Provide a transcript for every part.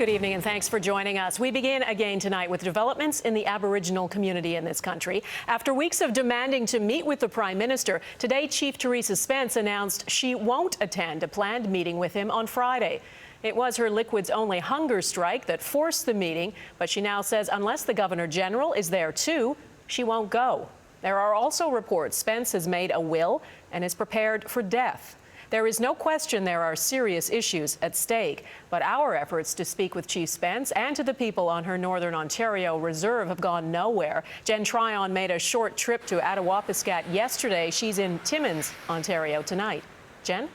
Good evening and thanks for joining us. We begin again tonight with developments in the Aboriginal community in this country. After weeks of demanding to meet with the Prime Minister, today Chief Theresa Spence announced she won't attend a planned meeting with him on Friday. It was her Liquids Only hunger strike that forced the meeting, but she now says unless the Governor-General is there too, she won't go. There are also reports Spence has made a will and is prepared for death. There is no question there are serious issues at stake, but our efforts to speak with Chief Spence and to the people on her Northern Ontario reserve have gone nowhere. Jen Tryon made a short trip to Attawapiskat yesterday. She's in Timmins, Ontario tonight. Jen?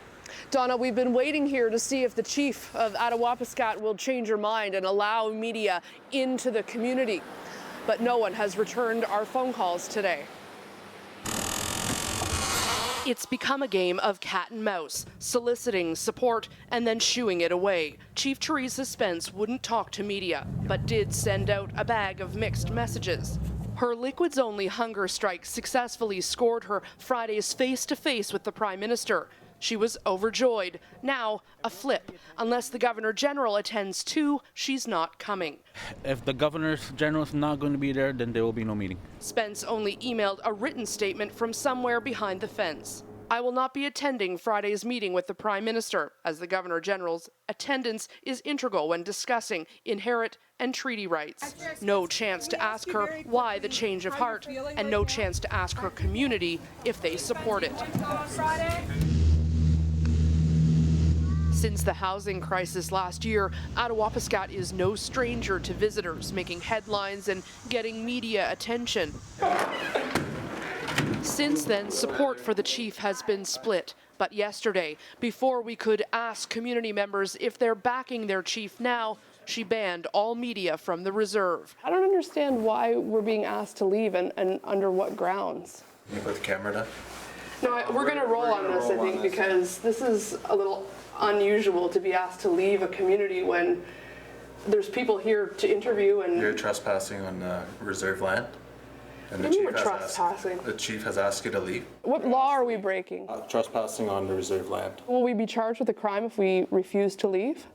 Donna, we've been waiting here to see if the chief of Attawapiskat will change her mind and allow media into the community. But no one has returned our phone calls today. It's become a game of cat and mouse, soliciting support and then shooing it away. Chief Theresa Spence wouldn't talk to media, but did send out a bag of mixed messages. Her Liquids Only hunger strike successfully scored her Friday's face-to-face with the Prime Minister. She was overjoyed. Now, a flip. Unless the Governor-General attends too, she's not coming. If the Governor-General is not going to be there, then there will be no meeting. Spence only emailed a written statement from somewhere behind the fence. I will not be attending Friday's meeting with the Prime Minister, as the Governor-General's attendance is integral when discussing inherent and treaty rights. No chance to ask her why the change of heart, and no chance to ask her community if they support it. Since the housing crisis last year, Attawapiskat is no stranger to visitors making headlines and getting media attention. Since then, support for the chief has been split. But yesterday, before we could ask community members if they're backing their chief now, she banned all media from the reserve. I don't understand why we're being asked to leave and under what grounds. You put the camera down? No, we're going to roll on this, I think, because this is a little unusual to be asked to leave a community when there's people here to interview and... You're trespassing on reserve land? And the chief has asked you to leave? What law are we breaking? Trespassing on the reserve land. Will we be charged with a crime if we refuse to leave?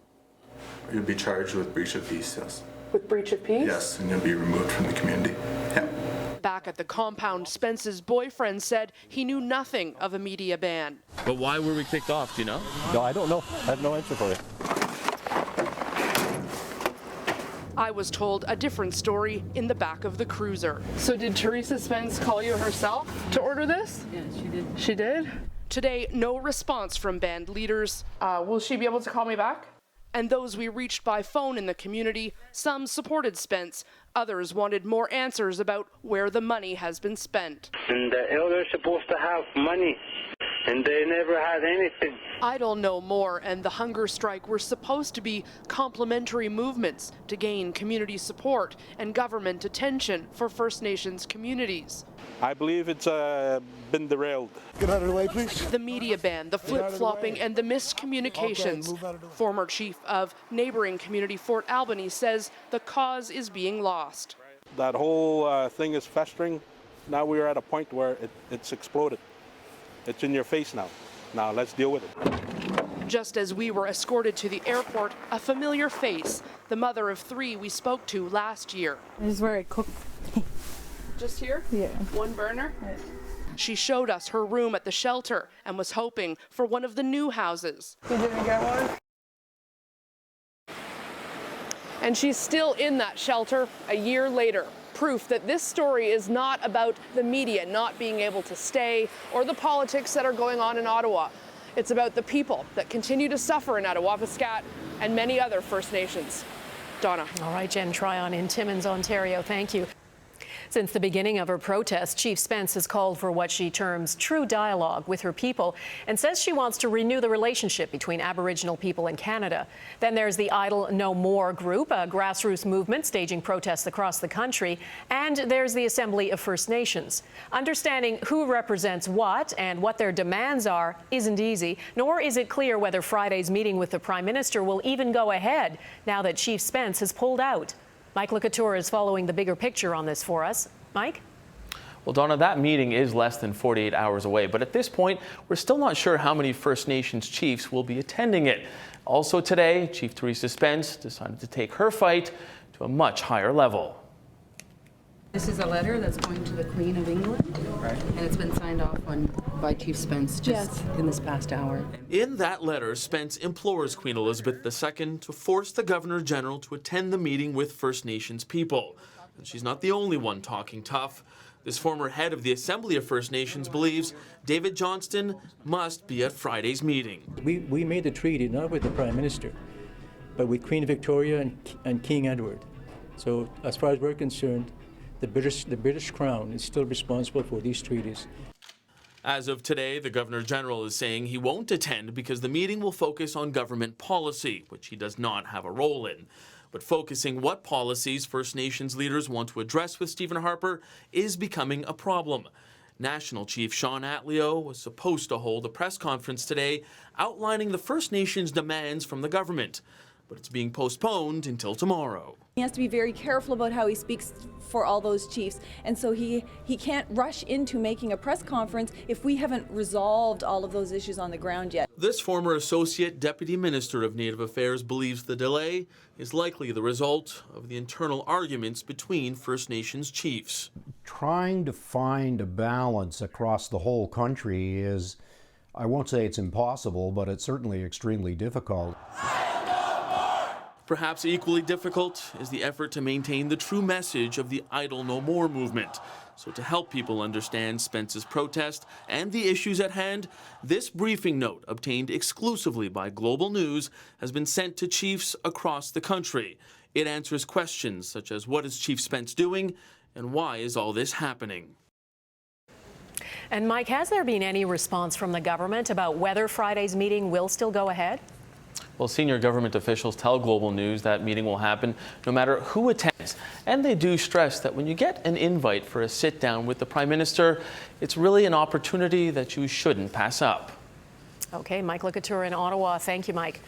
You'll be charged with breach of peace, yes. With breach of peace? Yes, and you'll be removed from the community. Yeah. Back at the compound, Spence's boyfriend said he knew nothing of a media ban. But why were we kicked off, do you know? No, I don't know. I have no answer for you. I was told a different story in the back of the cruiser. So did Theresa Spence call you herself to order this? Yeah, she did. She did? Today, no response from band leaders. Will she be able to call me back? And those we reached by phone in the community, some supported Spence, others wanted more answers about where the money has been spent. And the elders are supposed to have money, and they never had anything. Idle no more and the hunger strike were supposed to be complementary movements to gain community support and government attention for First Nations communities. I believe it's been derailed. Get out of the way, please. The media ban, the flip-flopping, and the miscommunications. Former chief of neighboring community Fort Albany says the cause is being lost. That whole thing is festering. Now we are at a point where it's exploded. It's in your face now. Now let's deal with it. Just as we were escorted to the airport, a familiar face, the mother of 3 we spoke to last year. This is where I cook. Just here? Yeah. One burner? Yeah. She showed us her room at the shelter and was hoping for one of the new houses. You didn't get one? And she's still in that shelter a year later. Proof that this story is not about the media not being able to stay or the politics that are going on in Ottawa. It's about the people that continue to suffer in Attawapiskat and many other First Nations. Donna. All right, Jen Tryon in Timmins, Ontario. Thank you. Since the beginning of her protest, Chief Spence has called for what she terms true dialogue with her people and says she wants to renew the relationship between Aboriginal people and Canada. Then there's the Idle No More group, a grassroots movement staging protests across the country. And there's the Assembly of First Nations. Understanding who represents what and what their demands are isn't easy, nor is it clear whether Friday's meeting with the Prime Minister will even go ahead now that Chief Spence has pulled out. Mike Locouture is following the bigger picture on this for us. Mike? Well, Donna, that meeting is less than 48 hours away, but at this point, we're still not sure how many First Nations chiefs will be attending it. Also today, Chief Theresa Spence decided to take her fight to a much higher level. This is a letter that's going to the Queen of England, and it's been signed off on by Chief Spence just in this past hour. In that letter, Spence implores Queen Elizabeth II to force the Governor-General to attend the meeting with First Nations people. And she's not the only one talking tough. This former head of the Assembly of First Nations believes David Johnston must be at Friday's meeting. We made the treaty not with the Prime Minister, but with Queen Victoria and King Edward. So as far as we're concerned, the British Crown is still responsible for these treaties. As of today, the Governor-General is saying he won't attend because the meeting will focus on government policy, which he does not have a role in. But focusing what policies First Nations leaders want to address with Stephen Harper is becoming a problem. National Chief Sean Atleo was supposed to hold a press conference today outlining the First Nations demands from the government, but it's being postponed until tomorrow. He has to be very careful about how he speaks for all those chiefs, and so he can't rush into making a press conference if we haven't resolved all of those issues on the ground yet. This former Associate Deputy Minister of Native Affairs believes the delay is likely the result of the internal arguments between First Nations chiefs. Trying to find a balance across the whole country is, I won't say it's impossible, but it's certainly extremely difficult. Perhaps equally difficult is the effort to maintain the true message of the Idle No More movement. So to help people understand Spence's protest and the issues at hand, this briefing note, obtained exclusively by Global News, has been sent to chiefs across the country. It answers questions such as what is Chief Spence doing and why is all this happening? And Mike, has there been any response from the government about whether Friday's meeting will still go ahead? Well, senior government officials tell Global News that meeting will happen no matter who attends. And they do stress that when you get an invite for a sit-down with the Prime Minister, it's really an opportunity that you shouldn't pass up. Okay, Mike Licouture in Ottawa. Thank you, Mike.